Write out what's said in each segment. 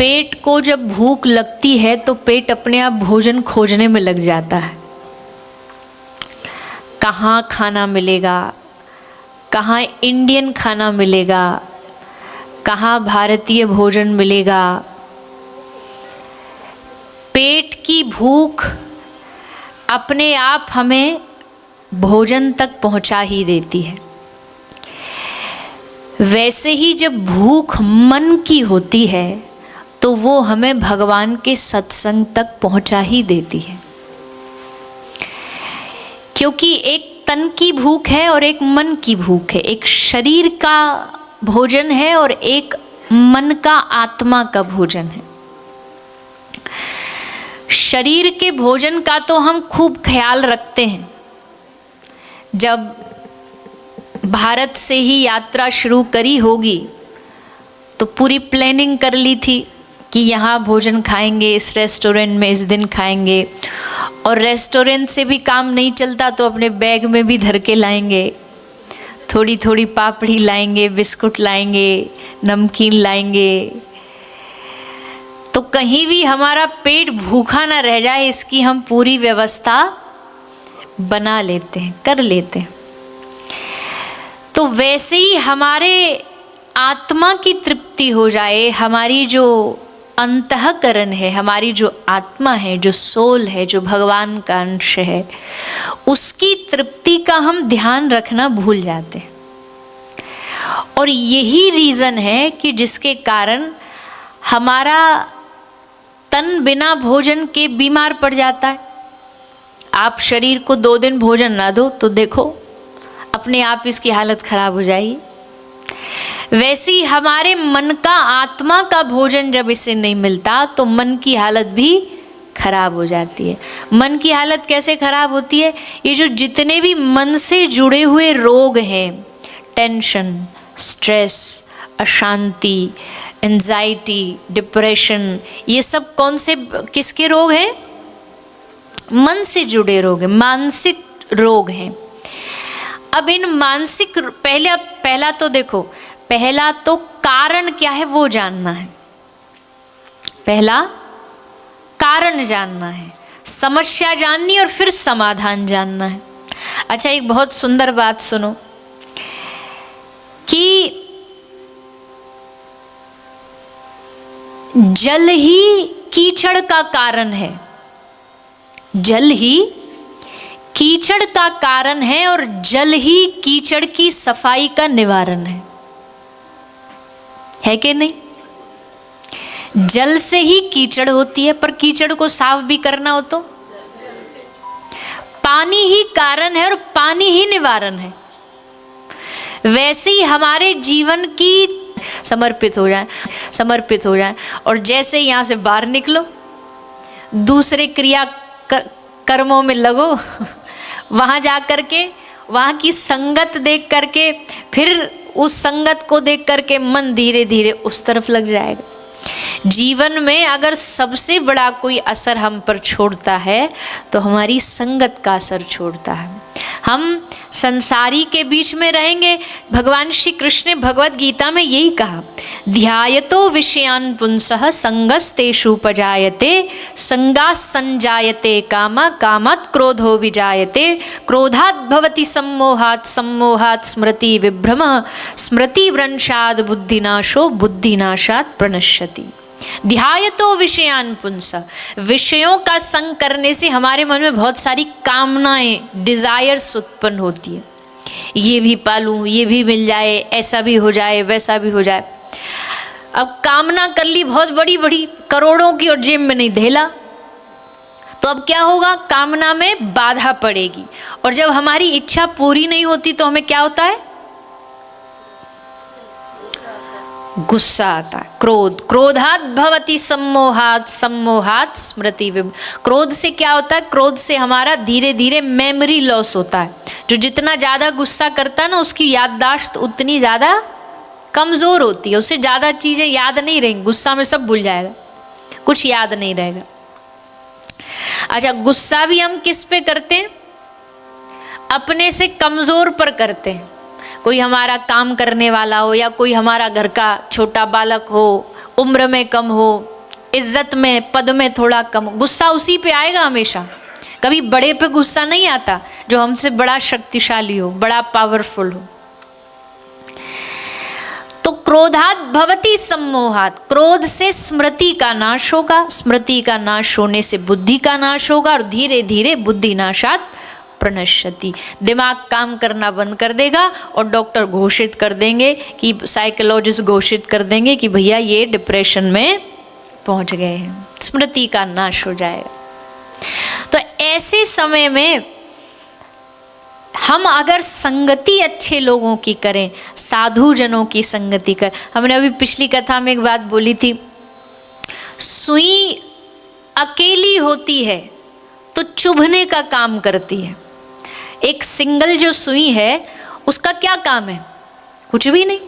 पेट को जब भूख लगती है तो पेट अपने आप भोजन खोजने में लग जाता है। कहाँ खाना मिलेगा, कहाँ इंडियन खाना मिलेगा, कहाँ भारतीय भोजन मिलेगा। पेट की भूख अपने आप हमें भोजन तक पहुंचा ही देती है। वैसे ही जब भूख मन की होती है तो वो हमें भगवान के सत्संग तक पहुंचा ही देती है। क्योंकि एक तन की भूख है और एक मन की भूख है, एक शरीर का भोजन है और एक मन का आत्मा का भोजन है। शरीर के भोजन का तो हम खूब ख्याल रखते हैं। जब भारत से ही यात्रा शुरू करी होगी तो पूरी प्लानिंग कर ली थी कि यहाँ भोजन खाएंगे, इस रेस्टोरेंट में इस दिन खाएंगे, और रेस्टोरेंट से भी काम नहीं चलता तो अपने बैग में भी धर के लाएंगे, थोड़ी थोड़ी पापड़ी लाएंगे, बिस्कुट लाएंगे, नमकीन लाएंगे, तो कहीं भी हमारा पेट भूखा ना रह जाए इसकी हम पूरी व्यवस्था बना लेते हैं, कर लेते हैं। तो वैसे ही हमारे आत्मा की तृप्ति हो जाए, हमारी जो अंतःकरण है, हमारी जो आत्मा है, जो सोल है, जो भगवान का अंश है, उसकी तृप्ति का हम ध्यान रखना भूल जाते हैं। और यही रीज़न है कि जिसके कारण हमारा तन बिना भोजन के बीमार पड़ जाता है। आप शरीर को 2 दिन भोजन ना दो तो देखो अपने आप इसकी हालत खराब हो जाएगी। वैसे ही हमारे मन का, आत्मा का भोजन जब इसे नहीं मिलता तो मन की हालत भी खराब हो जाती है। मन की हालत कैसे खराब होती है? ये जो जितने भी मन से जुड़े हुए रोग हैं, टेंशन, स्ट्रेस, अशांति, एंजाइटी, डिप्रेशन, ये सब कौन से, किसके रोग हैं? मन से जुड़े रोग हैं, मानसिक रोग हैं। अब इन मानसिक, पहला तो देखो, पहला तो कारण क्या है वो जानना है। पहला कारण जानना है, समस्या जाननी और फिर समाधान जानना है। अच्छा, एक बहुत सुंदर बात सुनो कि जल ही कीचड़ का कारण है, जल ही कीचड़ का कारण है और जल ही कीचड़ की सफाई का निवारण है कि नहीं? जल से ही कीचड़ होती है, पर कीचड़ को साफ भी करना हो तो पानी ही कारण है और पानी ही निवारण है। वैसे ही हमारे जीवन की समर्पित हो जाए और जैसे यहाँ से बाहर निकलो, दूसरे क्रिया कर्मों में लगो, वहाँ जा करके वहाँ की संगत देख करके, फिर उस संगत को देख करके मन धीरे धीरे उस तरफ लग जाएगा। जीवन में अगर सबसे बड़ा कोई असर हम पर छोड़ता है तो हमारी संगत का असर छोड़ता है। हम संसारी के बीच में रहेंगे। भगवान श्री कृष्ण ने भगवत गीता में यही कहा, ध्यायतो विषयान् पुंसः संगस्तेषुपजायते, संगात् संजायते कामा, कामात् क्रोधो विजायते, क्रोधात् भवति सम्मोहात्, सम्मोहात् स्मृति विभ्रमः, स्मृतिभ्रंशात् बुद्धिनाशो, बुद्धिनाशात् प्रणश्यति। ध्यायतो विषयान् पुंसः, विषयों का संग करने से हमारे मन में बहुत सारी कामनाएं, डिजायर्स उत्पन्न होती है। ये भी पालूं, ये भी मिल जाए, ऐसा भी हो जाए, वैसा भी हो जाए। अब कामना कर ली बहुत बड़ी बड़ी, करोड़ों की, और जेब में नहीं धेला, तो अब क्या होगा? कामना में बाधा पड़ेगी। और जब हमारी इच्छा पूरी नहीं होती तो हमें क्या होता है? गुस्सा आता है, क्रोध, क्रोधात् भवति सम्मोहात्, सम्मोहात् स्मृति विभ्रमः। क्रोध से क्या होता है? क्रोध से हमारा धीरे धीरे मेमोरी लॉस होता है। जो जितना ज़्यादा गुस्सा करता है ना, उसकी याददाश्त उतनी ज़्यादा कमज़ोर होती है, उसे ज़्यादा चीज़ें याद नहीं रहेंगी, गुस्सा में सब भूल जाएगा, कुछ याद नहीं रहेगा। अच्छा, गुस्सा भी हम किस पे करते हैं? अपने से कमज़ोर पर करते हैं। कोई हमारा काम करने वाला हो या कोई हमारा घर का छोटा बालक हो, उम्र में कम हो, इज्जत में पद में थोड़ा कम, गुस्सा उसी पे आएगा हमेशा। कभी बड़े पे गुस्सा नहीं आता जो हमसे बड़ा शक्तिशाली हो, बड़ा पावरफुल हो। तो क्रोधात भवति सम्मोहात, क्रोध से स्मृति का नाश होगा, स्मृति का नाश होने से बुद्धि का नाश होगा, और धीरे धीरे बुद्धि नाशात प्रणश्यति, दिमाग काम करना बंद कर देगा और डॉक्टर घोषित कर देंगे कि साइकोलॉजिस्ट घोषित कर देंगे कि भैया ये डिप्रेशन में पहुंच गए हैं, स्मृति का नाश हो जाएगा। तो ऐसे समय में हम अगर संगति अच्छे लोगों की करें, साधु जनों की संगति कर, हमने अभी पिछली कथा में एक बात बोली थी, सुई अकेली होती है तो चुभने का काम करती है। एक सिंगल जो सुई है उसका क्या काम है? कुछ भी नहीं,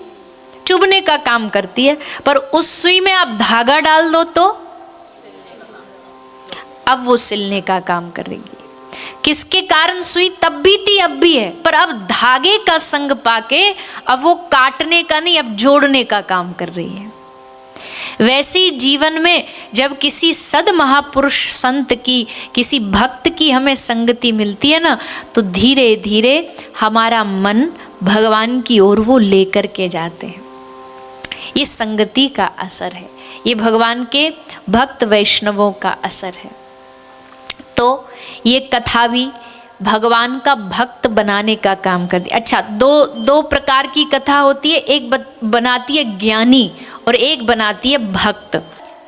चुभने का काम करती है। पर उस सुई में आप धागा डाल दो तो अब वो सिलने का काम करेगी। किसके कारण? सुई तब भी थी, अब भी है, पर अब धागे का संग पाके अब वो काटने का नहीं, अब जोड़ने का काम कर रही है। वैसे ही जीवन में जब किसी सद महापुरुष संत की, किसी भक्त की हमें संगति मिलती है ना, तो धीरे धीरे हमारा मन भगवान की ओर वो लेकर के जाते हैं। ये संगति का असर है, ये भगवान के भक्त वैष्णवों का असर है। तो ये कथा भी भगवान का भक्त बनाने का काम करती है। अच्छा, दो प्रकार की कथा होती है, एक बनाती है ज्ञानी और एक बनाती है भक्त।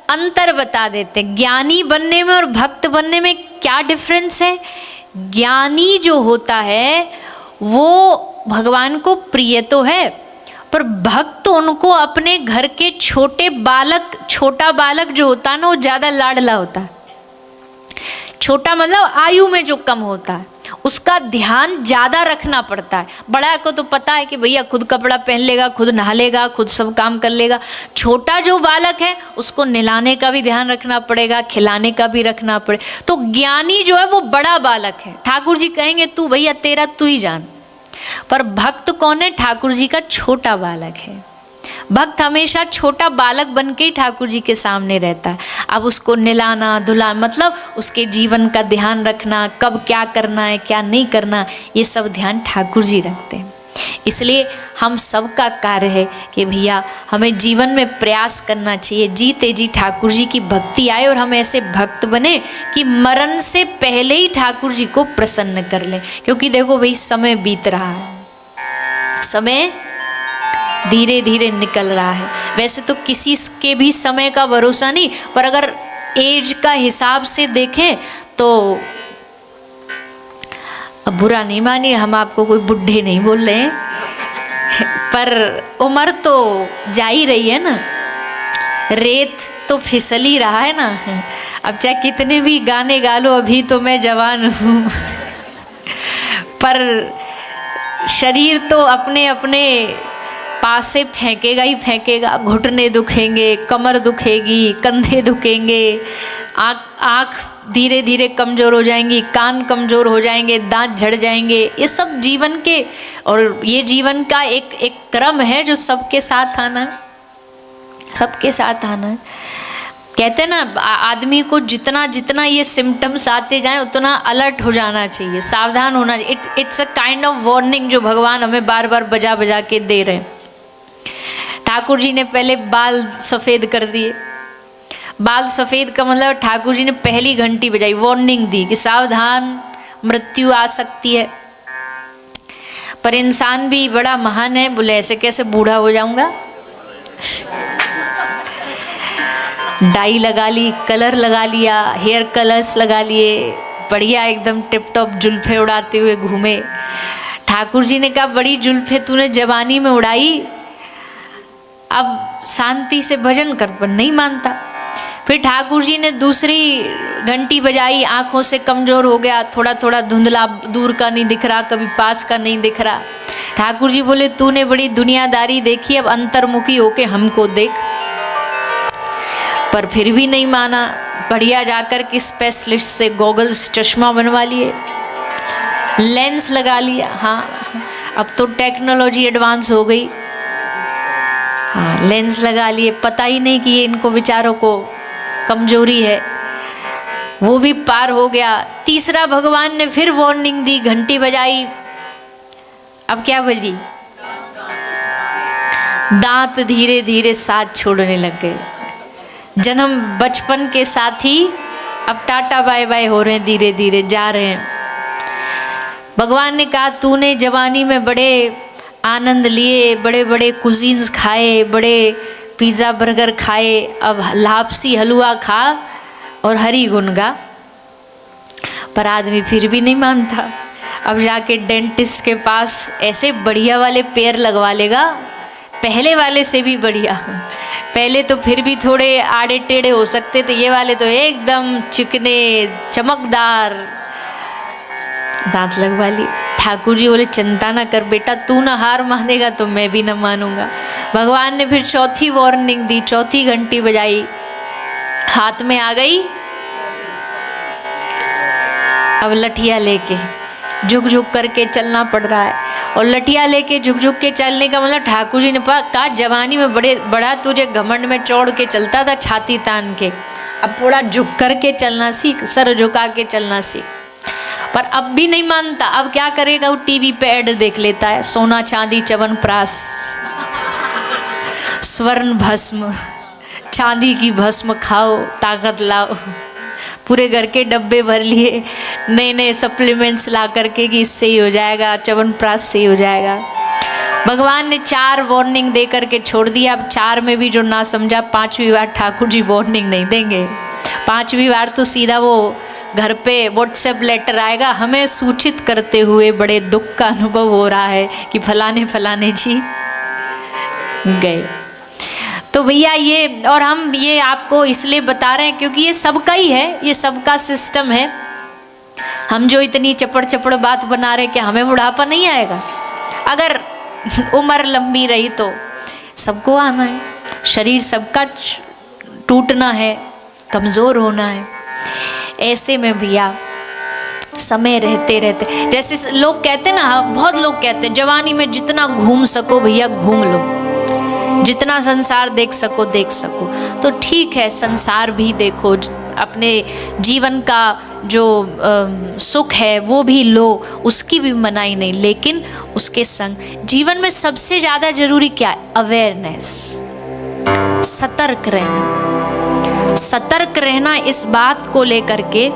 अंतर बता देते हैं, ज्ञानी बनने में और भक्त बनने में क्या डिफरेंस है। ज्ञानी जो होता है वो भगवान को प्रिय तो है, पर भक्त उनको अपने घर के छोटा बालक जो होता है ना, वो ज़्यादा लाडला होता है। छोटा मतलब आयु में जो कम होता है, उसका ध्यान ज़्यादा रखना पड़ता है। बड़ा को तो पता है कि भैया खुद कपड़ा पहन लेगा, खुद नहा लेगा, खुद सब काम कर लेगा। छोटा जो बालक है उसको नहलाने का भी ध्यान रखना पड़ेगा, खिलाने का भी रखना पड़े। तो ज्ञानी जो है वो बड़ा बालक है, ठाकुर जी कहेंगे तू भैया तेरा तू ही जान। पर भक्त कौन है? ठाकुर जी का छोटा बालक है। भक्त हमेशा छोटा बालक बन के ही ठाकुर जी के सामने रहता है। अब उसको नहलाना धुलाना मतलब उसके जीवन का ध्यान रखना, कब क्या करना है क्या नहीं करना, ये सब ध्यान ठाकुर जी रखते हैं। इसलिए हम सबका कार्य है कि भैया हमें जीवन में प्रयास करना चाहिए, जीते जी ठाकुर जी की भक्ति आए और हम ऐसे भक्त बने कि मरण से पहले ही ठाकुर जी को प्रसन्न कर लें। क्योंकि देखो भाई, समय बीत रहा है, समय धीरे धीरे निकल रहा है। वैसे तो किसी के भी समय का भरोसा नहीं, पर अगर एज का हिसाब से देखें तो, अब बुरा नहीं मानिए, हम आपको कोई बुढ़े नहीं बोल रहे हैं, पर उम्र तो जा ही रही है ना, रेत तो फिसल ही रहा है ना। अब चाहे कितने भी गाने गा लो, अभी तो मैं जवान हूँ, पर शरीर तो अपने अपने पास से फेंकेगा ही फेंकेगा। घुटने दुखेंगे, कमर दुखेगी, कंधे दुखेंगे, आँख धीरे धीरे कमज़ोर हो जाएंगी, कान कमज़ोर हो जाएंगे, दांत झड़ जाएंगे। ये सब जीवन के, और ये जीवन का एक क्रम है जो सबके साथ आना है, सबके साथ आना है। कहते हैं ना, आदमी को जितना जितना ये सिम्टम्स आते जाएं उतना अलर्ट हो जाना चाहिए, सावधान होना चाहिए। It's a kind of warning जो भगवान हमें बार बार बजा बजा के दे रहे हैं। ठाकुर जी ने पहले बाल सफ़ेद कर दिए। बाल सफ़ेद का मतलब ठाकुर जी ने पहली घंटी बजाई, वार्निंग दी कि सावधान, मृत्यु आ सकती है। पर इंसान भी बड़ा महान है, बोले ऐसे कैसे बूढ़ा हो जाऊंगा। डाई लगा ली, कलर लगा लिया, हेयर कलर्स लगा लिए, बढ़िया एकदम टिप टॉप जुल्फे उड़ाते हुए घूमे। ठाकुर जी ने कहा बड़ी जुल्फे तूने जवानी में उड़ाई, अब शांति से भजन कर, पर नहीं मानता। फिर ठाकुर जी ने दूसरी घंटी बजाई, आंखों से कमज़ोर हो गया, थोड़ा थोड़ा धुंधला, दूर का नहीं दिख रहा, कभी पास का नहीं दिख रहा। ठाकुर जी बोले तूने बड़ी दुनियादारी देखी, अब अंतर्मुखी होके हमको देख। पर फिर भी नहीं माना, बढ़िया जाकर के स्पेशलिस्ट से गॉगल्स, चश्मा बनवा लिए, लेंस लगा लिया। हाँ, अब तो टेक्नोलॉजी एडवांस हो गई, हाँ, लेंस लगा लिए, पता ही नहीं कि ये इनको बेचारों को कमजोरी है, वो भी पार हो गया। तीसरा भगवान ने फिर वार्निंग दी, घंटी बजाई। अब क्या बजी? दांत धीरे धीरे साथ छोड़ने लग गए। जन्म बचपन के साथी अब टाटा बाय बाय हो रहे हैं, धीरे धीरे जा रहे हैं। भगवान ने कहा तूने जवानी में बड़े आनंद लिए, बड़े बड़े कुजीन्स खाए, बड़े पिज़्ज़ा बर्गर खाए, अब लापसी हलवा खा और हरि गुण गा। पर आदमी फिर भी नहीं मानता। अब जाके डेंटिस्ट के पास ऐसे बढ़िया वाले पेयर लगवा लेगा, पहले वाले से भी बढ़िया। पहले तो फिर भी थोड़े आड़े टेढ़े हो सकते थे, ये वाले तो एकदम चिकने चमकदार दांत लगवा लिए। ठाकुर जी बोले चिंता ना कर बेटा, तू ना हार मानेगा तो मैं भी ना मानूंगा। भगवान ने फिर चौथी वार्निंग दी, चौथी घंटी बजाई, हाथ में आ गई अब लठिया लेके, झुक झुक करके चलना पड़ रहा है। और लठिया लेके झुक झुक के चलने का मतलब ठाकुर जी ने कहा जवानी में बड़ा तुझे घमंड में चौड़ के चलता था छाती तान के, अब थोड़ा झुक करके चलना सीख, सर झुका के चलना सीख। पर अब भी नहीं मानता। अब क्या करेगा? वो टीवी पे ऐड देख लेता है, सोना चांदी च्यवनप्राश, स्वर्ण भस्म, चांदी की भस्म खाओ ताकत लाओ। पूरे घर के डब्बे भर लिए नए नए सप्लीमेंट्स ला करके कि इससे ही हो जाएगा, च्यवनप्राश से ही हो जाएगा। भगवान ने 4 वार्निंग दे करके छोड़ दिया। अब 4 में भी जो ना समझा, 5वीं बार ठाकुर जी वार्निंग नहीं देंगे। 5वीं बार तो सीधा वो घर पे व्हाट्सएप लेटर आएगा, हमें सूचित करते हुए बड़े दुख का अनुभव हो रहा है कि फलाने फलाने जी गए। तो भैया ये, और हम ये आपको इसलिए बता रहे हैं क्योंकि ये सबका ही है, ये सबका सिस्टम है। हम जो इतनी चपड़ चपड़ बात बना रहे कि हमें बुढ़ापा नहीं आएगा, अगर उम्र लंबी रही तो सबको आना है, शरीर सबका टूटना है, कमज़ोर होना है। ऐसे में भैया समय रहते रहते, जैसे लोग कहते ना, बहुत लोग कहते हैं जवानी में जितना घूम सको भैया घूम लो, जितना संसार देख सको देख सको। तो ठीक है, संसार भी देखो, अपने जीवन का जो सुख है वो भी लो, उसकी भी मनाही नहीं, लेकिन उसके संग जीवन में सबसे ज़्यादा जरूरी क्या है? अवेयरनेस, सतर्क रहना। सतर्क रहना इस बात को लेकर के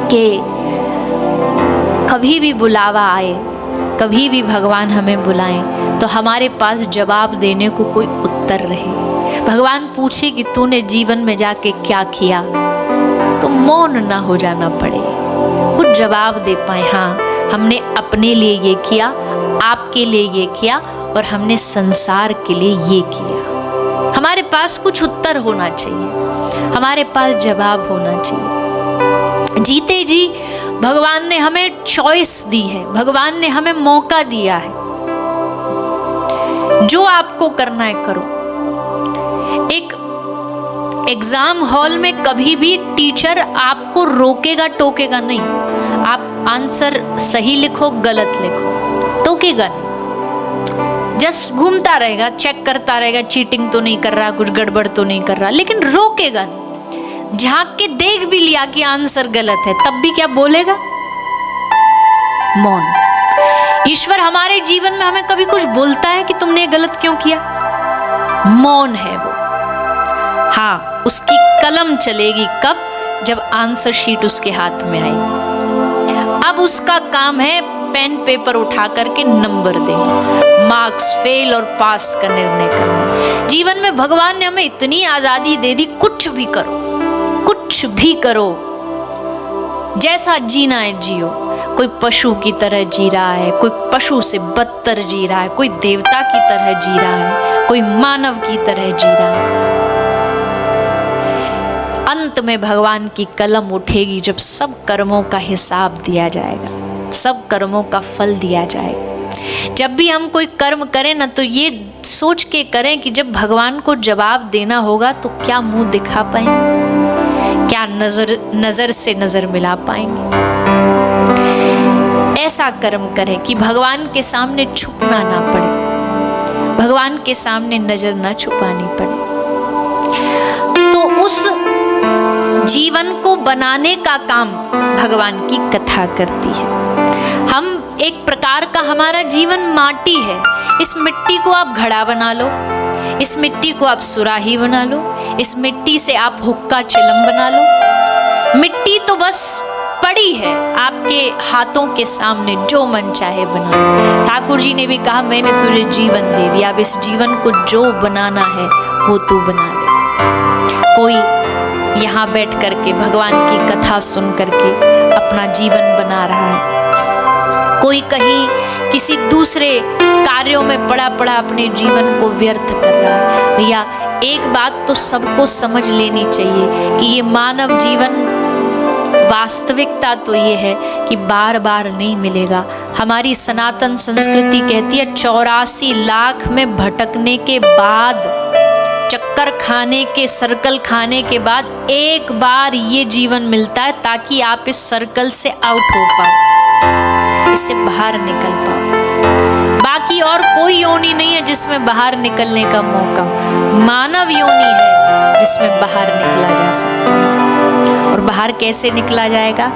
कि कभी भी बुलावा आए, कभी भी भगवान हमें बुलाएं तो हमारे पास जवाब देने को कोई उत्तर रहे। भगवान पूछे कि तूने जीवन में जाके क्या किया, तो मौन ना हो जाना पड़े, कुछ जवाब दे पाए। हाँ, हमने अपने लिए ये किया, आपके लिए ये किया, और हमने संसार के लिए ये किया। हमारे पास कुछ उत्तर होना चाहिए, हमारे पास जवाब होना चाहिए। जीते जी भगवान ने हमें चॉइस दी है, भगवान ने हमें मौका दिया है, जो आपको करना है करो। एक एग्जाम हॉल में कभी भी टीचर आपको रोकेगा टोकेगा नहीं, आप आंसर सही लिखो गलत लिखो, टोकेगा नहीं, जस्ट घूमता रहेगा, चेक करता रहेगा, चीटिंग तो नहीं कर रहा, कुछ गड़बड़ तो नहीं कर रहा, लेकिन रोकेगा नहीं। झांक के देख भी लिया कि आंसर गलत है, तब भी क्या बोलेगा? मौन। ईश्वर हमारे जीवन में हमें कभी कुछ बोलता है कि तुमने गलत क्यों किया? मौन है वो। हाँ, उसकी कलम चलेगी कब? जब आंसर शीट उसके हाथ में आएगी। अब उसका काम है पेन पेपर उठा करके नंबर देना, मार्क्स, फेल और पास का निर्णय करना। जीवन में भगवान ने हमें इतनी आजादी दे दी, कुछ भी करो, कुछ भी करो, जैसा जीना है जियो। कोई पशु की तरह जी रहा है, कोई पशु से बदतर जी रहा है, कोई देवता की तरह जी रहा है, कोई मानव की तरह जी रहा है। अंत में भगवान की कलम उठेगी जब सब कर्मों का हिसाब दिया जाएगा, सब कर्मों का फल दिया जाएगा। जब भी हम कोई कर्म करें ना, तो ये सोच के करें कि जब भगवान को जवाब देना होगा तो क्या मुंह दिखा पाएंगे, क्या नजर से नजर मिला पाएंगे। ऐसा कर्म करें कि भगवान के सामने झुकना ना पड़े, भगवान के सामने नजर न छुपानी पड़े। तो उस जीवन को बनाने का काम भगवान की कथा करती है। हम एक प्रकार का हमारा जीवन माटी है। इस मिट्टी को आप घड़ा बना लो, इस मिट्टी को आप सुराही बना लो, इस मिट्टी से आप हुक्का चिलम बना लो। मिट्टी तो बस पड़ी है आपके हाथों के सामने, जो मन चाहे बना लो। ठाकुर जी ने भी कहा मैंने तुझे जीवन दे दिया, अब इस जीवन को जो बनाना है वो तू बना ले। कोई यहाँ बैठ करके भगवान की कथा सुन करके अपना जीवन बना रहा है, कोई कहीं किसी दूसरे कार्यों में पड़ा पड़ा अपने जीवन को व्यर्थ कर रहा है। भैया एक बात तो सबको समझ लेनी चाहिए कि ये मानव जीवन, वास्तविकता तो ये है कि बार बार नहीं मिलेगा। हमारी सनातन संस्कृति कहती है 84 लाख में भटकने के बाद, चक्कर खाने के, सर्कल खाने के बाद एक बार ये जीवन मिलता है ताकि आप इस सर्कल से आउट हो पाओ, इससे बाहर निकल पाओ। बाकी और कोई योनि नहीं है जिसमें बाहर निकलने का मौका, मानव योनि है जिसमें बाहर निकला जा सकता है। और बाहर कैसे निकला जाएगा?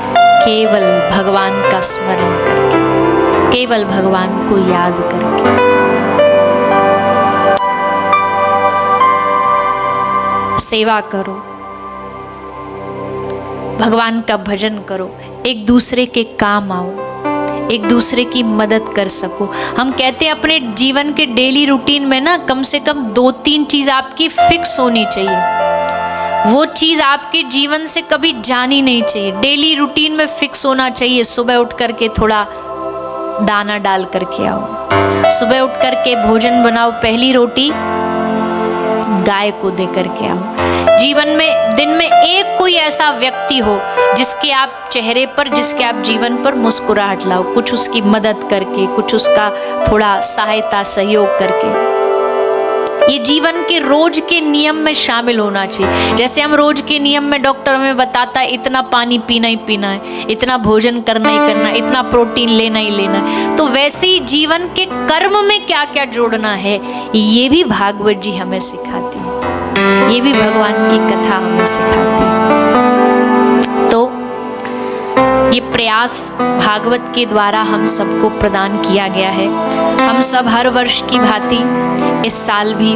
केवल भगवान का स्मरण करके, केवल भगवान को याद करके। सेवा करो, भगवान का भजन करो, एक दूसरे के काम आओ, एक दूसरे की मदद कर सको। हम कहते हैं अपने जीवन के डेली रूटीन में ना कम से कम 2-3 चीज आपकी फिक्स होनी चाहिए। वो चीज आपके जीवन से कभी जानी नहीं चाहिए, डेली रूटीन में फिक्स होना चाहिए। सुबह उठ करके थोड़ा दाना डाल करके आओ, सुबह उठ करके भोजन बनाओ, पहली रोटी गाय को दे करके आओ। जीवन में दिन में एक कोई ऐसा व्यक्ति हो जिसके आप चेहरे पर, जिसके आप जीवन पर मुस्कुराहट लाओ, कुछ उसकी मदद करके, कुछ उसका थोड़ा सहायता सहयोग करके। ये जीवन के रोज के नियम में शामिल होना चाहिए। जैसे हम रोज के नियम में डॉक्टर हमें बताता है इतना पानी पीना ही पीना है, इतना भोजन करना ही करना है, इतना प्रोटीन लेना ही लेना है, तो वैसे ही जीवन के कर्म में क्या क्या जोड़ना है ये भी भागवत जी हमें सिखाती है, ये भी भगवान की कथा हमें सिखाती है। तो ये प्रयास भागवत के द्वारा हम सबको प्रदान किया गया है। हम सब हर वर्ष की भांति इस साल भी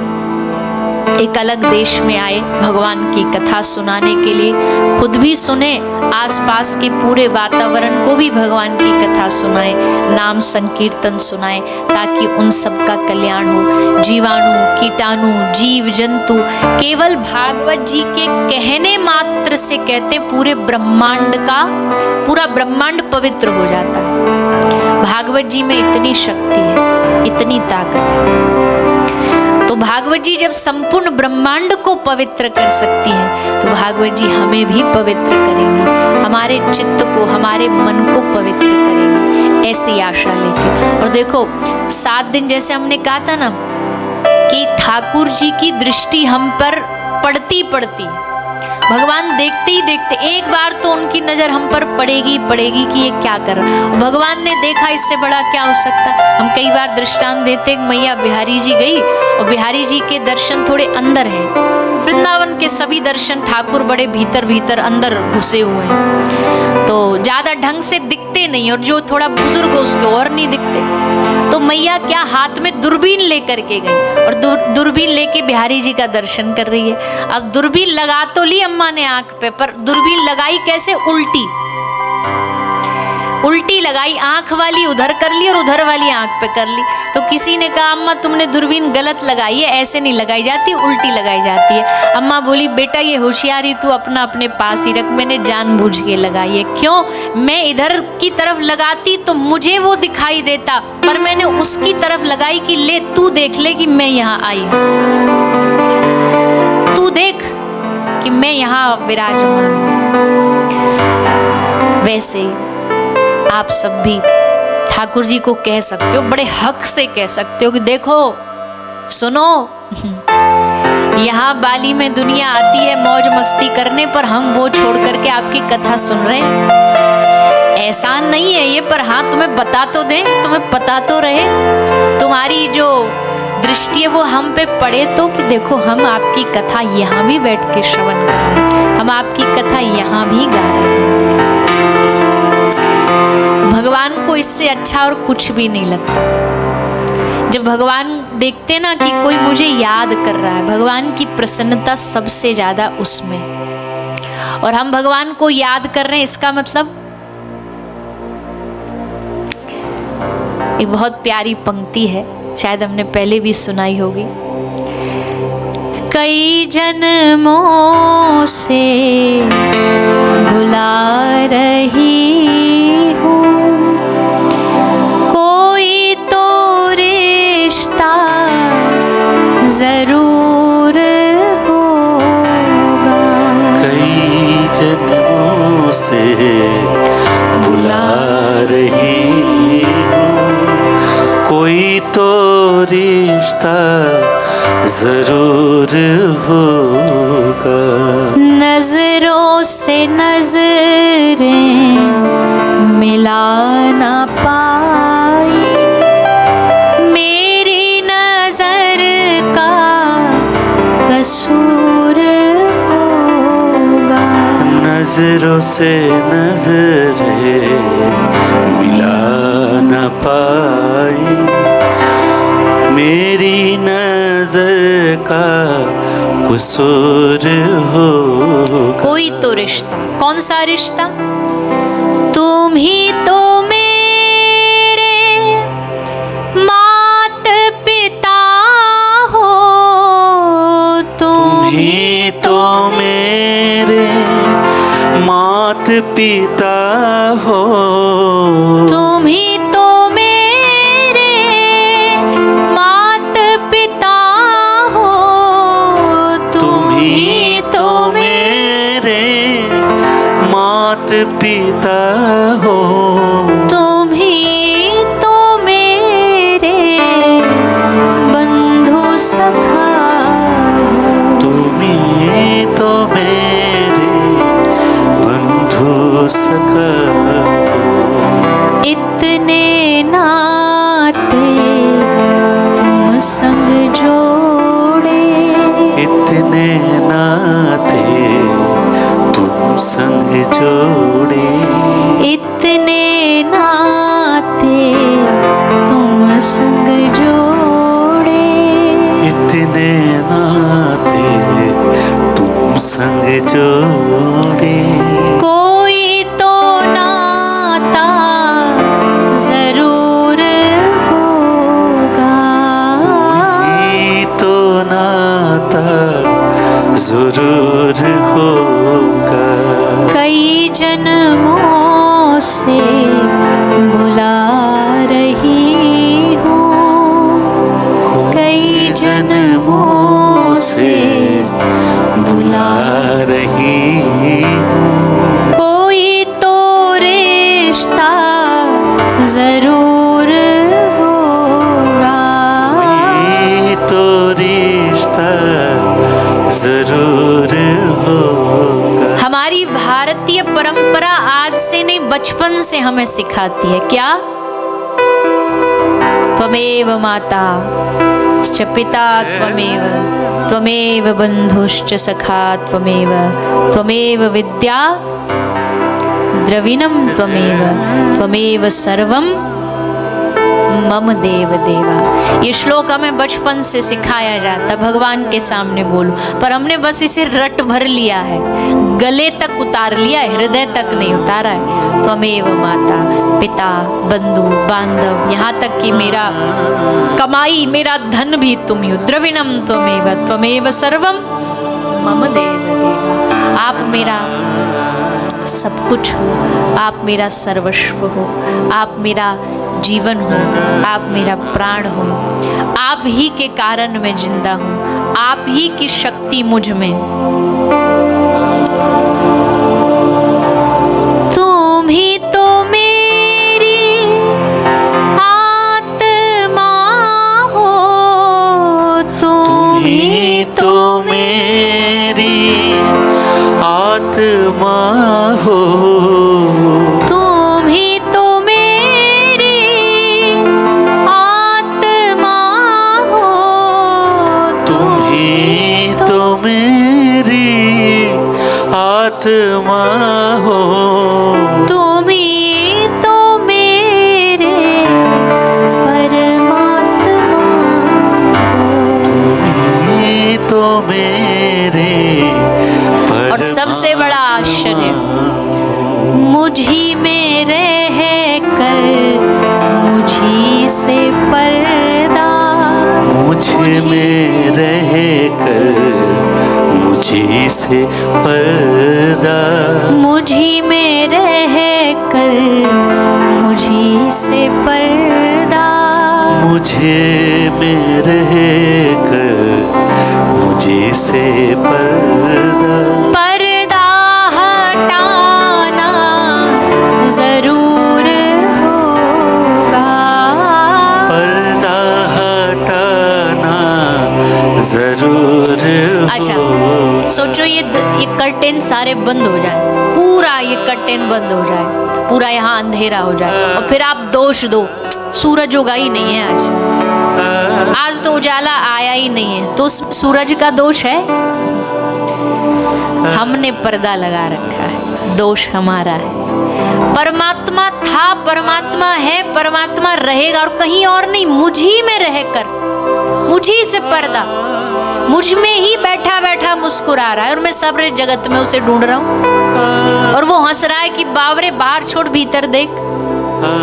एक अलग देश में आए भगवान की कथा सुनाने के लिए, खुद भी सुने, आसपास के पूरे वातावरण को भी भगवान की कथा सुनाए, नाम संकीर्तन सुनाए, ताकि उन सब का कल्याण हो। जीवाणु, कीटाणु, जीव जंतु केवल भागवत जी के कहने मात्र से, कहते पूरे ब्रह्मांड का, पूरा ब्रह्मांड पवित्र हो जाता है। भागवत जी में इतनी शक्ति है, इतनी ताकत है। तो भागवत जी जब संपूर्ण ब्रह्मांड को पवित्र कर सकती हैं, तो भागवत जी हमें भी पवित्र करेंगे, हमारे चित्त को, हमारे मन को पवित्र करेंगे, ऐसी आशा लेके। और देखो 7 दिन जैसे हमने कहा था ना कि ठाकुर जी की दृष्टि हम पर पड़ती पड़ती, भगवान देखते ही देखते एक बार तो उनकी नजर हम पर पड़ेगी पड़ेगी कि ये क्या कर रहा है। भगवान ने देखा, इससे बड़ा क्या हो सकता। हम कई बार दृष्टांत देते, मैया बिहारी जी गई और बिहारी जी के दर्शन थोड़े अंदर हैं, वृंदावन के सभी दर्शन ठाकुर बड़े भीतर भीतर अंदर घुसे हुए हैं, तो ज्यादा ढंग से दिखते नहीं, और जो थोड़ा बुजुर्ग हो उसको और नहीं दिखते। तो मैया क्या हाथ में दूरबीन लेकर के गई और दूरबीन लेके बिहारी जी का दर्शन कर रही है। अब दूरबीन लगा तो ली अम्मा ने आंख पे, पर दूरबीन लगाई कैसे? उल्टी उल्टी लगाई, आंख वाली उधर कर ली और उधर वाली आंख पे कर ली। तो किसी ने कहा अम्मा तुमने दूरबीन गलत लगाई है, ऐसे नहीं लगाई जाती, उल्टी लगाई जाती है। अम्मा बोली बेटा ये होशियारी तू अपना अपने पास ही रख, मैंने जानबूझ के लगाई है। क्यों? मैं इधर की तरफ लगाती तो मुझे वो दिखाई देता, पर मैंने उसकी तरफ लगाई कि ले तू देख ले कि मैं यहाँ आई हूँ, तू देख कि मैं यहाँ विराजमान हूँ। वैसे आप सब भी ठाकुर जी को कह सकते हो, बड़े हक से कह सकते हो कि देखो सुनो, यहाँ बाली में दुनिया आती है मौज मस्ती करने, पर हम वो छोड़ करके आपकी कथा सुन रहे हैं। एहसान नहीं है ये, पर हाँ तुम्हें बता तो दें, तुम्हें पता तो रहे। तुम्हारी जो दृष्टि है वो हम पे पड़े तो कि देखो हम आपकी कथा यहाँ भी बैठ के श्रवण कर रहे हैं, हम आपकी कथा यहाँ भी गा रहे हैं। भगवान को इससे अच्छा और कुछ भी नहीं लगता। जब भगवान देखते ना कि कोई मुझे याद कर रहा है, भगवान की प्रसन्नता सबसे ज्यादा उसमें। और हम भगवान को याद कर रहे हैं, इसका मतलब एक बहुत प्यारी पंक्ति है, शायद हमने पहले भी सुनाई होगी। कई जन्मों से भुला रही हूँ, कोई तो रिश्ता जरूर होगा। कई जन्मों से भुला रही हूँ, कोई तो रिश्ता जरूर होगा। नजरों से नजरें मिला ना पाई, मेरी नजर का कसूर होगा। नजरों से नजरें मिला न पाई, मेरी नजर का कसूर होगा। कोई तो रिश्ता, कौन सा रिश्ता? तुम ही तो मेरे मात पिता हो, तुम ही तो मेरे मात पिता हो, तुम ही तो मेरे मात पिता हो, तुम ही तो मेरे मात पिता हो, तुम ही तो मेरे बंधु सखा हो, तुम ही तो मेरे बंधु सखा। इतने नाते तुम संग जोड़े, इतने नाते तुम संग जोड़े, इतने नाते तुम संग जोड़े, इतने नाते तुम संग जोड़े। कोई तो नाता जरूर होगा, कोई तो नाता जरूर होगा। कई जन्मों से बुला रही हूँ, कई जन्मों से बुला रही हूँ, कोई तो रिश्ता जरूर होगा। कोई तो रिश्ता जरूर होगा। हमारी भारतीय परंपरा आज से नहीं, बचपन से हमें सिखाती है क्या? त्वमेव माता च पिता त्वमेव, त्वमेव बंधुश्च सखा त्वमेव, त्वमेव विद्या द्रविणं त्वमेव, त्वमेव सर्वं मम देव देवा। ये श्लोक हमें बचपन से सिखाया जाता, भगवान के सामने बोलो, पर हमने बस इसे रट भर लिया है, गले तक उतार लिया, हृदय तक नहीं उतारा है। त्वमेव माता पिता बंधु बांधव, यहाँ तक कि मेरा कमाई मेरा धन भी तुम ही हो। द्रविणम त्वमेव, त्वमेव सर्वम मम देव देवा। आप मेरा सब कुछ हो, आप मेरा सर्वस्व हो, आप मेरा जीवन हो, आप मेरा प्राण हो, आप ही के कारण मैं जिंदा हूँ, आप ही की शक्ति मुझ में। तुम ही तो मेरी आत्मा हो, तुम ही तो मेरी आत्मा हो, तुम ही तो मेरी आत्मा हो, परमात्मा हो, तुम ही तो मेरे परमात्मा, तुम्ही तो मेरे और सबसे बड़ा आश्चर्य, मुझी में रह कर मुझी से पर्दा, मुझे में रह कर मुझी से पर्दा, मुझी में रह कर मुझी से पर्दा, मुझे में रह कर मुझी से पर्दा, पर्दा हटाना जरूर होगा, पर्दा हटाना जरूर अच्छा होगा। सोचो ये कर्टेन सारे बंद हो जाए, पूरा ये कर्टेन बंद हो जाए, पूरा यहाँ अंधेरा हो जाए, और फिर आप दोष दो सूरज उगा ही नहीं है आज तो उजाला आया ही नहीं है, तो सूरज का दोष है? हमने पर्दा लगा रखा है, दोष हमारा है। परमात्मा था, परमात्मा है, परमात्मा रहेगा, और कहीं और नहीं, मुझी में रहकर मुझी से पर्दा, मुझ में ही बैठा बैठा मुस्कुरा रहा है, और मैं सारे जगत में उसे ढूंढ रहा हूँ, और वो हंस रहा है कि बावरे बाहर छोड़ भीतर देख,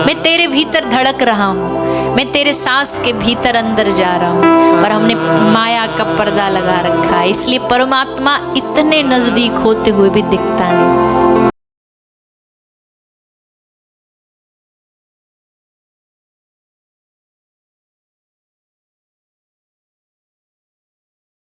मैं तेरे भीतर धड़क रहा हूँ, मैं तेरे सांस के भीतर अंदर जा रहा हूँ, पर हमने माया का पर्दा लगा रखा है, इसलिए परमात्मा इतने नजदीक होते हुए भी दिखता नहीं।